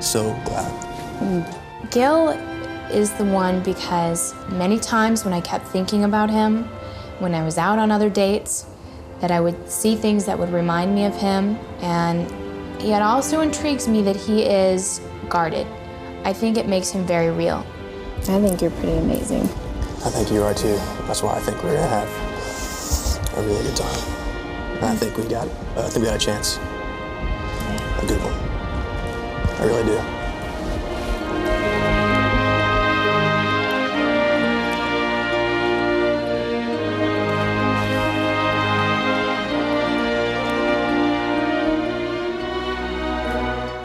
so glad. Gil is the one because many times when I kept thinking about him, when I was out on other dates, that I would see things that would remind me of him, and it also intrigues me that he is guarded. I think it makes him very real. I think you're pretty amazing. I think you are too. That's why I think we're gonna have a really good time. And I think we got a chance. A good one. I really do.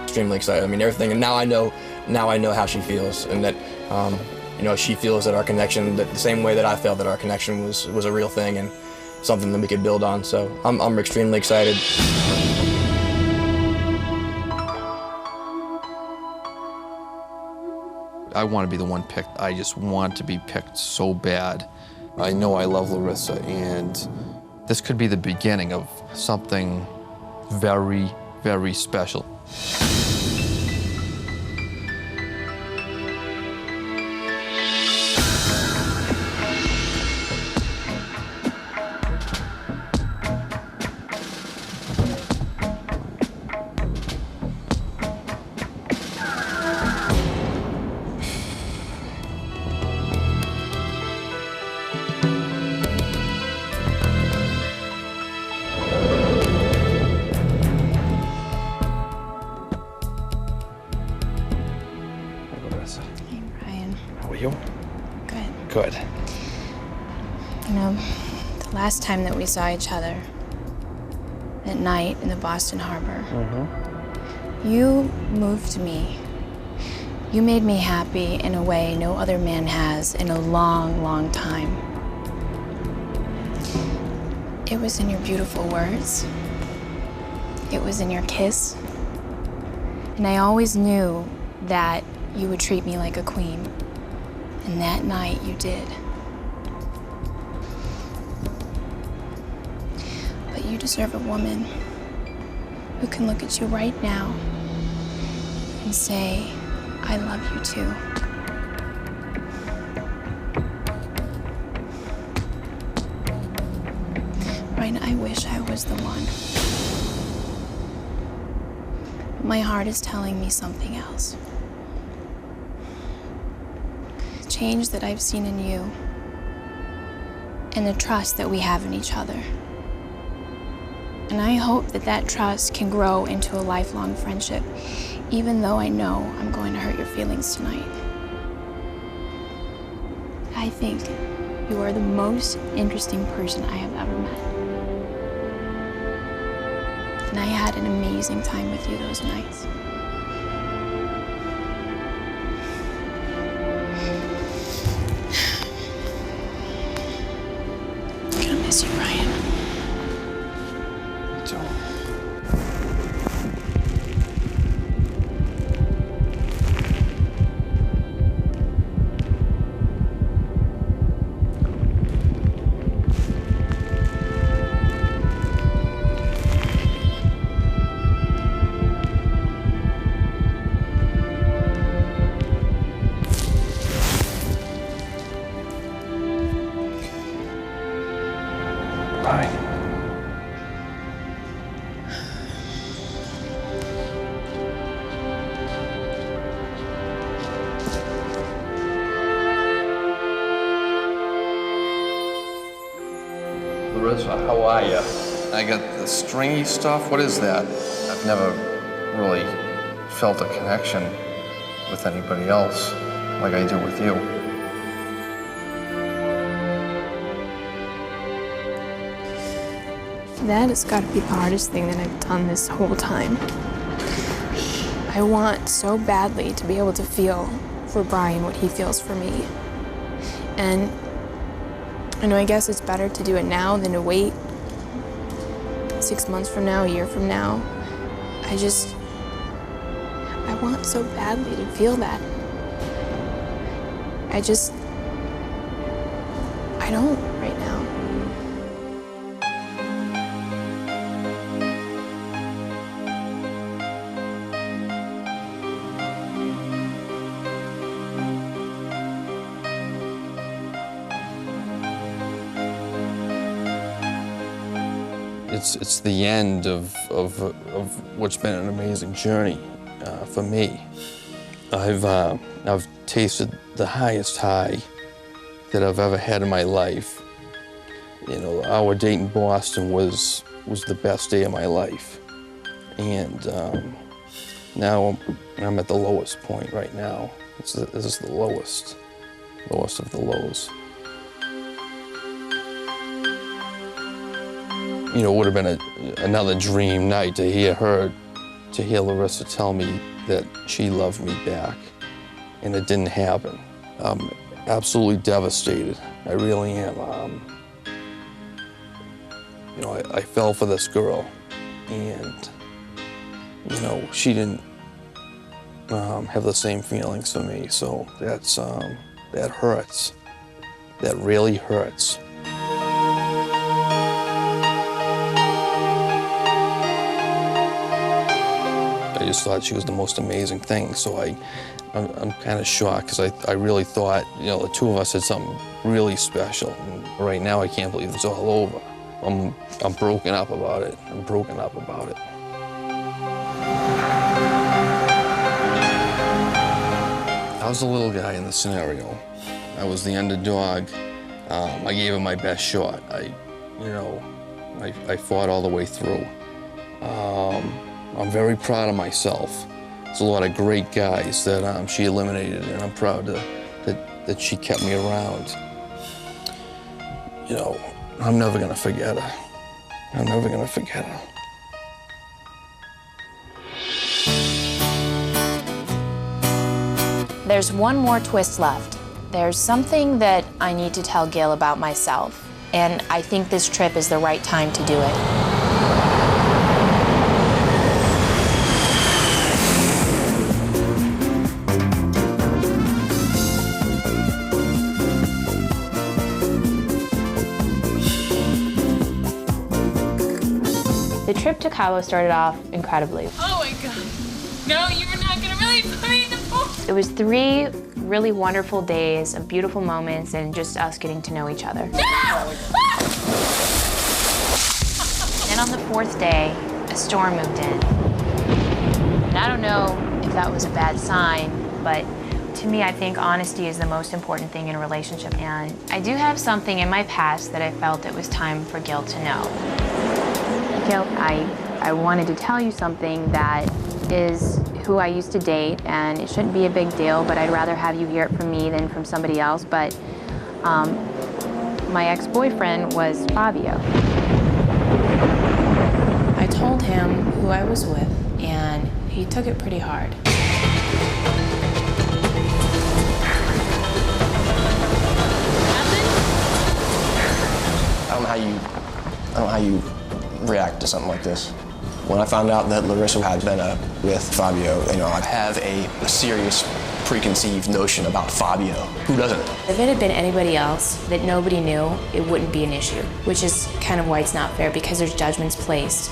Extremely excited. I mean, everything, and now I know how she feels, and that you know, she feels that our connection, that the same way that I felt that our connection was a real thing and something that we could build on. So I'm extremely excited. I want to be the one picked. I just want to be picked so bad. I know I love Larissa, and this could be the beginning of something very, very special. Hey, Brian. How are you? Good. Good. You know, the last time that we saw each other, at night in the Boston Harbor, you moved me. You made me happy in a way no other man has in a long, long time. It was in your beautiful words. It was in your kiss. And I always knew that you would treat me like a queen. And that night you did. But you deserve a woman who can look at you right now and say, I love you too. Brian, I wish I was the one. But my heart is telling me something else. The change that I've seen in you and the trust that we have in each other. And I hope that that trust can grow into a lifelong friendship, even though I know I'm going to hurt your feelings tonight. I think you are the most interesting person I have ever met. And I had an amazing time with you those nights. I'm gonna miss you, Brian. Larissa, how are you? I got the stringy stuff. What is that? I've never really felt a connection with anybody else like I do with you. That has got to be the hardest thing that I've done this whole time. I want so badly to be able to feel for Brian what he feels for me. And I know, I guess it's better to do it now than to wait 6 months from now, a year from now. I want so badly to feel that. I don't right now. It's the end of what's been an amazing journey for me. I've tasted the highest high that I've ever had in my life. You know, our date in Boston was the best day of my life, and now I'm at the lowest point right now. This is the lowest of the lows. You know, it would have been another dream night to hear Larissa tell me that she loved me back, and it didn't happen. I'm absolutely devastated. I really am. You know, I fell for this girl, and you know, she didn't have the same feelings for me. So that hurts. That really hurts. I just thought she was the most amazing thing. So I'm kind of shocked because I really thought, you know, the two of us had something really special. And right now I can't believe it's all over. I'm broken up about it. I'm broken up about it. I was the little guy in the scenario. I was the underdog. I gave it my best shot. I fought all the way through. I'm very proud of myself. There's a lot of great guys that she eliminated, and I'm proud that she kept me around. You know, I'm never gonna forget her. I'm never gonna forget her. There's one more twist left. There's something that I need to tell Gil about myself, and I think this trip is the right time to do it. The trip to Cabo started off incredibly. Oh my God. No, you were not gonna really put me in the pool. It was 3 really wonderful days of beautiful moments and just us getting to know each other. No! And on the 4th day, a storm moved in. And I don't know if that was a bad sign, but to me, I think honesty is the most important thing in a relationship. And I do have something in my past that I felt it was time for Gil to know. Gil, I wanted to tell you something that is who I used to date, and it shouldn't be a big deal, but I'd rather have you hear it from me than from somebody else. But my ex-boyfriend was FABIO. I told him who I was with, and he took it pretty hard. I don't know how you react to something like this. When I found out that Larissa had been with FABIO, you know, I have a serious preconceived notion about FABIO. Who doesn't? If it had been anybody else that nobody knew, it wouldn't be an issue, which is kind of why it's not fair, because there's judgments placed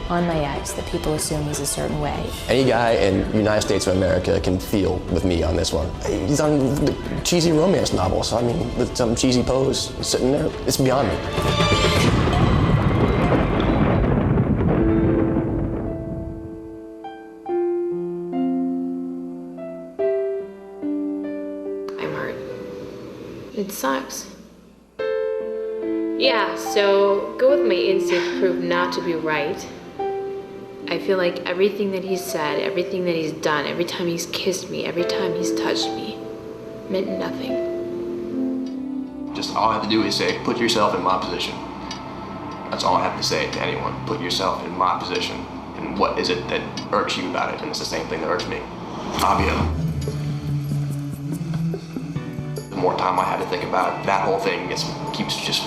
on my ex that people assume he's a certain way. Any guy in the United States of America can feel with me on this one. He's on the cheesy romance novels. I mean, with some cheesy pose sitting there, it's beyond me. It sucks. Yeah, so go with my instinct proved not to be right. I feel like everything that he's said, everything that he's done, every time he's kissed me, every time he's touched me, meant nothing. Just all I have to do is say, put yourself in my position. That's all I have to say to anyone. Put yourself in my position. And what is it that irks you about it? And it's the same thing that irks me. FABIO. The more time I have to think about it, that whole thing keeps just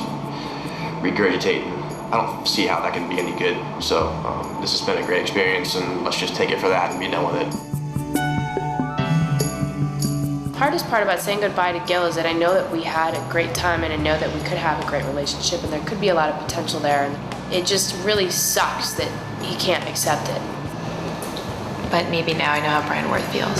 regurgitating. I don't see how that can be any good. So this has been a great experience, and let's just take it for that and be done with it. The hardest part about saying goodbye to Gil is that I know that we had a great time, and I know that we could have a great relationship, and there could be a lot of potential there. And it just really sucks that he can't accept it. But maybe now I know how Brian Worth feels.